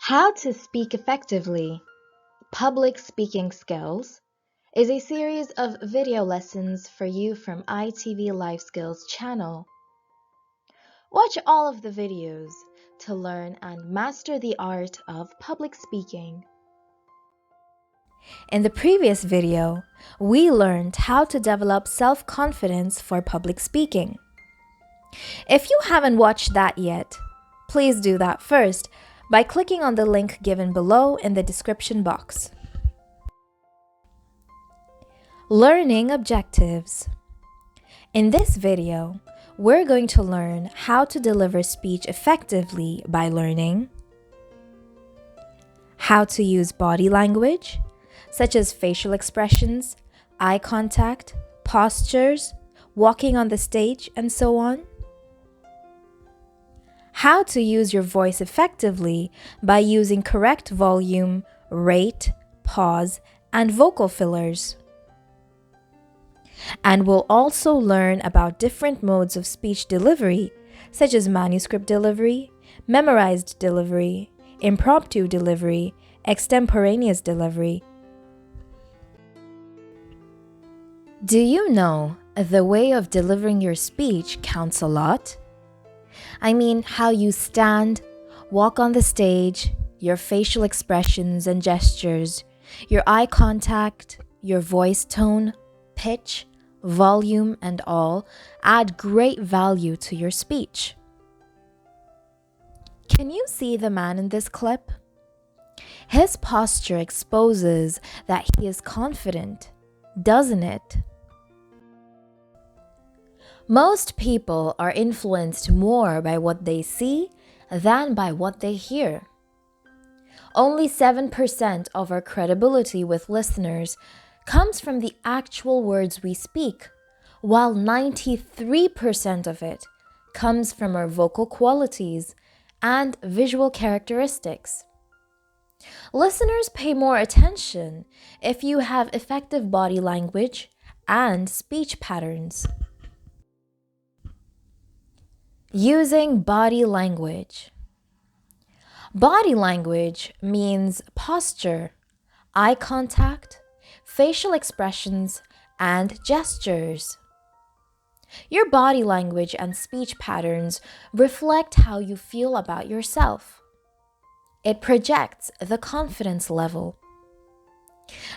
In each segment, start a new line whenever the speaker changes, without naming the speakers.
How to Speak Effectively, Public Speaking Skills is a series of video lessons for you from ITV Life Skills channel. Watch all of the videos to learn and master the art of public speaking.
In the previous video, we learned how to develop self-confidence for public speaking. If you haven't watched that yet, please do that first by clicking on the link given below in the description box. Learning objectives. In this video, we're going to learn how to deliver speech effectively by learning how to use body language, such as facial expressions, eye contact, postures, walking on the stage, and so on. How to use your voice effectively by using correct volume, rate, pause, and vocal fillers. And we'll also learn about different modes of speech delivery, such as manuscript delivery, memorized delivery, impromptu delivery, extemporaneous delivery. Do you know the way of delivering your speech counts a lot? I mean, how you stand, walk on the stage, your facial expressions and gestures, your eye contact, your voice tone, pitch, volume, and all add great value to your speech. Can you see the man in this clip? His posture exposes that he is confident, doesn't it? Most people are influenced more by what they see than by what they hear. Only 7% of our credibility with listeners comes from the actual words we speak, while 93% of it comes from our vocal qualities and visual characteristics. Listeners pay more attention if you have effective body language and speech patterns. Using body language. Body language means posture, eye contact, facial expressions, and gestures. Your body language and speech patterns reflect how you feel about yourself. It projects the confidence level.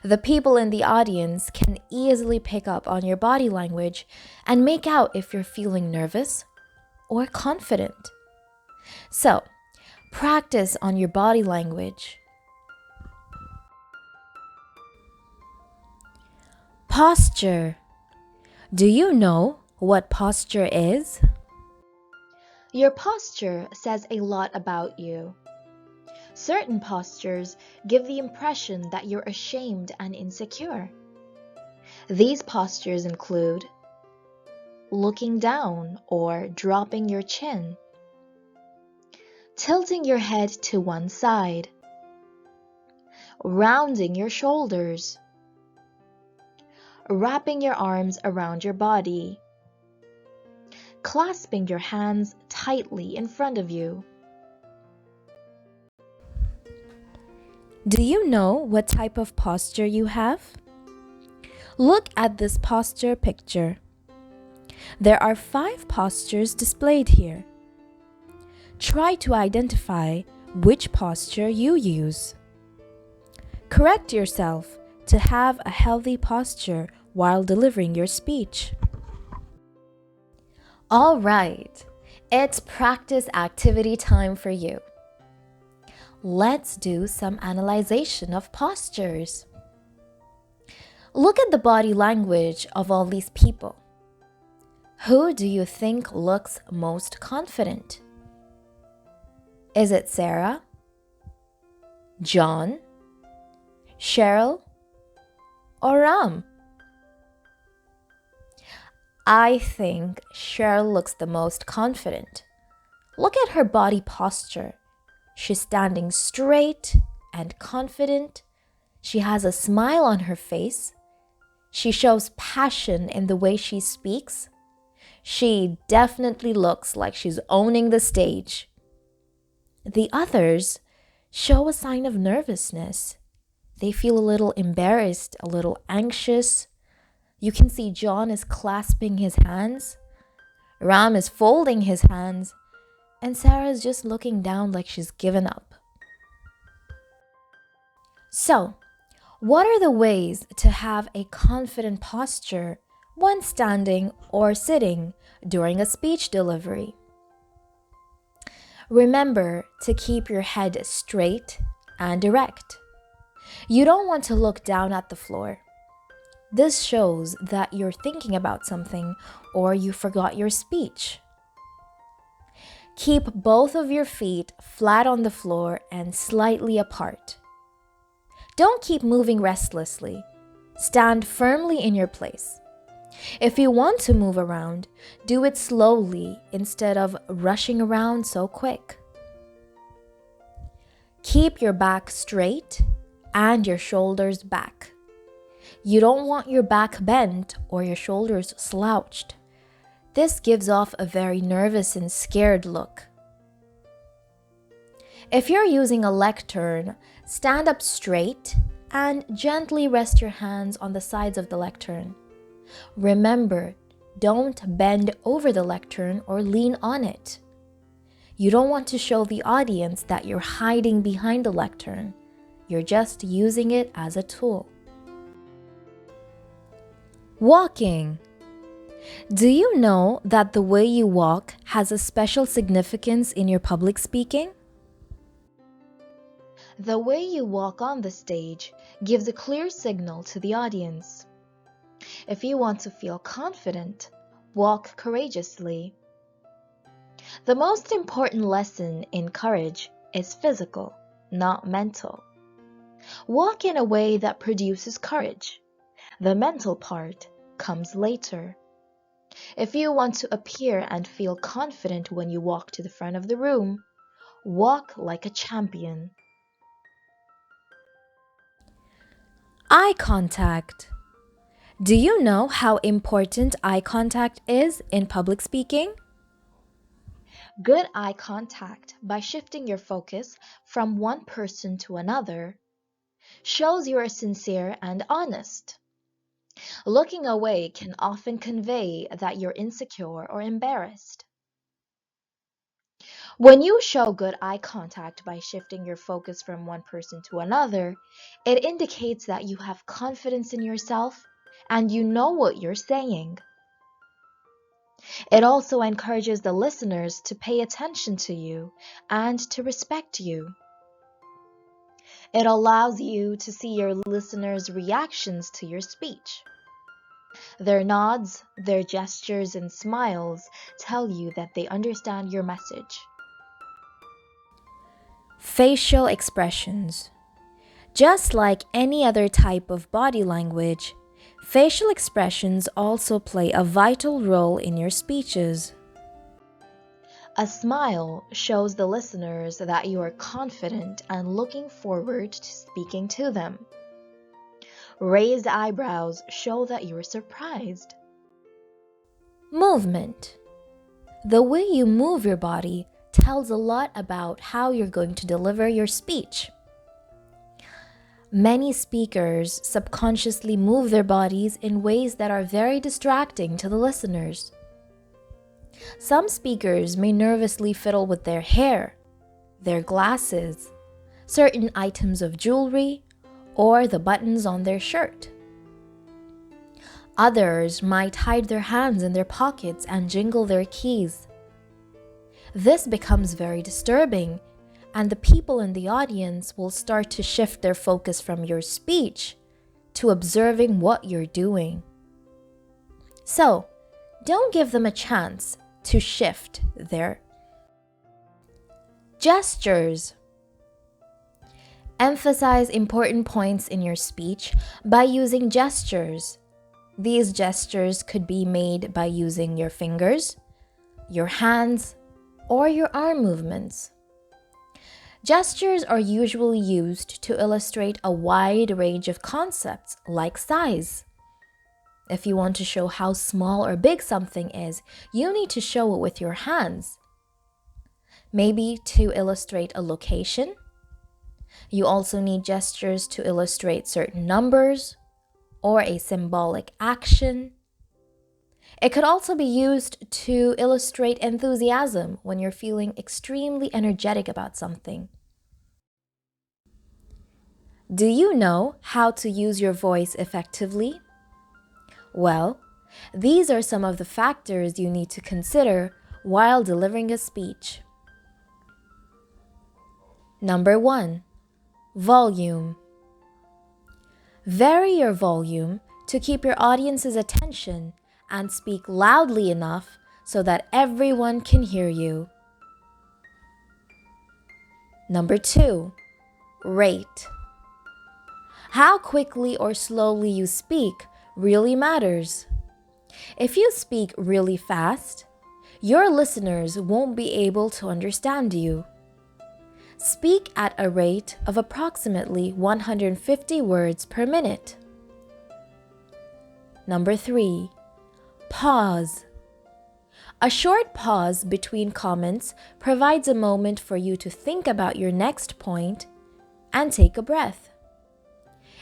The people in the audience can easily pick up on your body language and make out if you're feeling nervous or confident. So, practice on your body language. Posture. Do you know what posture is?
Your posture says a lot about you. Certain postures give the impression that you're ashamed and insecure. These postures include looking down or dropping your chin, tilting your head to one side, rounding your shoulders, wrapping your arms around your body, clasping your hands tightly in front of you.
Do you know what type of posture you have? Look at this posture picture. There are 5 postures displayed here. Try to identify which posture you use. Correct yourself to have a healthy posture while delivering your speech. All right, it's practice activity time for you. Let's do some analyzation of postures. Look at the body language of all these people. Who do you think looks most confident? Is it Sarah, John, Cheryl, or Ram? I think Cheryl looks the most confident. Look at her body posture. She's standing straight and confident. She has a smile on her face. She shows passion in the way she speaks. She definitely looks like she's owning the stage. The others, show a sign of nervousness. They feel a little embarrassed, a little anxious. You can see John is clasping his hands, Ram is folding his hands, and Sarah is just looking down like she's given up. So, what are the ways to have a confident posture when standing or sitting during a speech delivery? Remember to keep your head straight and erect. You don't want to look down at the floor. This shows that you're thinking about something or you forgot your speech. Keep both of your feet flat on the floor and slightly apart. Don't keep moving restlessly. Stand firmly in your place. If you want to move around, do it slowly instead of rushing around so quick. Keep your back straight and your shoulders back. You don't want your back bent or your shoulders slouched. This gives off a very nervous and scared look. If you're using a lectern, stand up straight and gently rest your hands on the sides of the lectern. Remember, don't bend over the lectern or lean on it. You don't want to show the audience that you're hiding behind the lectern. You're just using it as a tool. Walking. Do you know that the way you walk has a special significance in your public speaking?
The way you walk on the stage gives a clear signal to the audience. If you want to feel confident, walk courageously. The most important lesson in courage is physical, not mental. Walk in a way that produces courage. The mental part comes later. If you want to appear and feel confident when you walk to the front of the room, walk like a champion.
Eye contact. Do you know how important eye contact is in public speaking?
Good eye contact, by shifting your focus from one person to another, shows you are sincere and honest. Looking away can often convey that you're insecure or embarrassed. When you show good eye contact by shifting your focus from one person to another, it indicates that you have confidence in yourself and you know what you're saying. It also encourages the listeners to pay attention to you and to respect you. It allows you to see your listeners' reactions to your speech. Their nods, their gestures, and smiles tell you that they understand your message.
Facial expressions. Just like any other type of body language, facial expressions also play a vital role in your speeches.
A smile shows the listeners that you are confident and looking forward to speaking to them. Raised eyebrows show that you are surprised.
Movement. The way you move your body tells a lot about how you're going to deliver your speech. Many speakers subconsciously move their bodies in ways that are very distracting to the listeners. Some speakers may nervously fiddle with their hair, their glasses, certain items of jewelry, or the buttons on their shirt. Others might hide their hands in their pockets and jingle their keys. This becomes very disturbing, and the people in the audience will start to shift their focus from your speech to observing what you're doing. So, don't give them a chance to shift their gestures. Emphasize important points in your speech by using gestures. These gestures could be made by using your fingers, your hands, or your arm movements. Gestures are usually used to illustrate a wide range of concepts like size. If you want to show how small or big something is, you need to show it with your hands. Maybe to illustrate a location, You also need gestures to illustrate certain numbers or a symbolic action. It could also be used to illustrate enthusiasm when you're feeling extremely energetic about something. Do you know how to use your voice effectively? Well, these are some of the factors you need to consider while delivering a speech. Number 1, volume. Vary your volume to keep your audience's attention and speak loudly enough so that everyone can hear you. Number 2, rate. How quickly or slowly you speak really matters. If you speak really fast, your listeners won't be able to understand you. Speak at a rate of approximately 150 words per minute. Number 3, pause. A short pause between comments provides a moment for you to think about your next point and take a breath.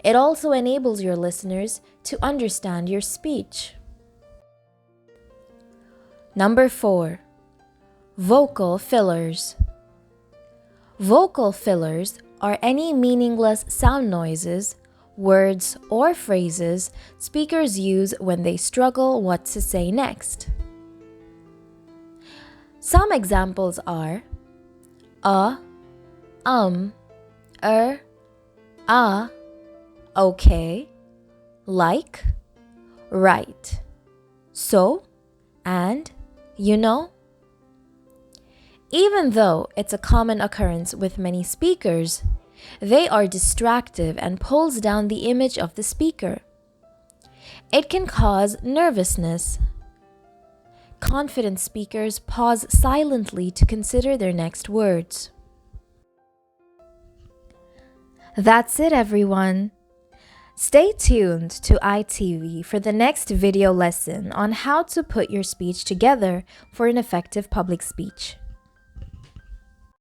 It also enables your listeners to understand your speech. Number 4, vocal fillers. Vocal fillers are any meaningless sound noises, words, or phrases speakers use when they struggle what to say next. Some examples are okay, like, right, so, and, you know. Even though it's a common occurrence with many speakers, they are distractive and pulls down the image of the speaker. It can cause nervousness. Confident speakers pause silently to consider their next words. That's it, everyone. Stay tuned to ITV for the next video lesson on how to put your speech together for an effective public speech.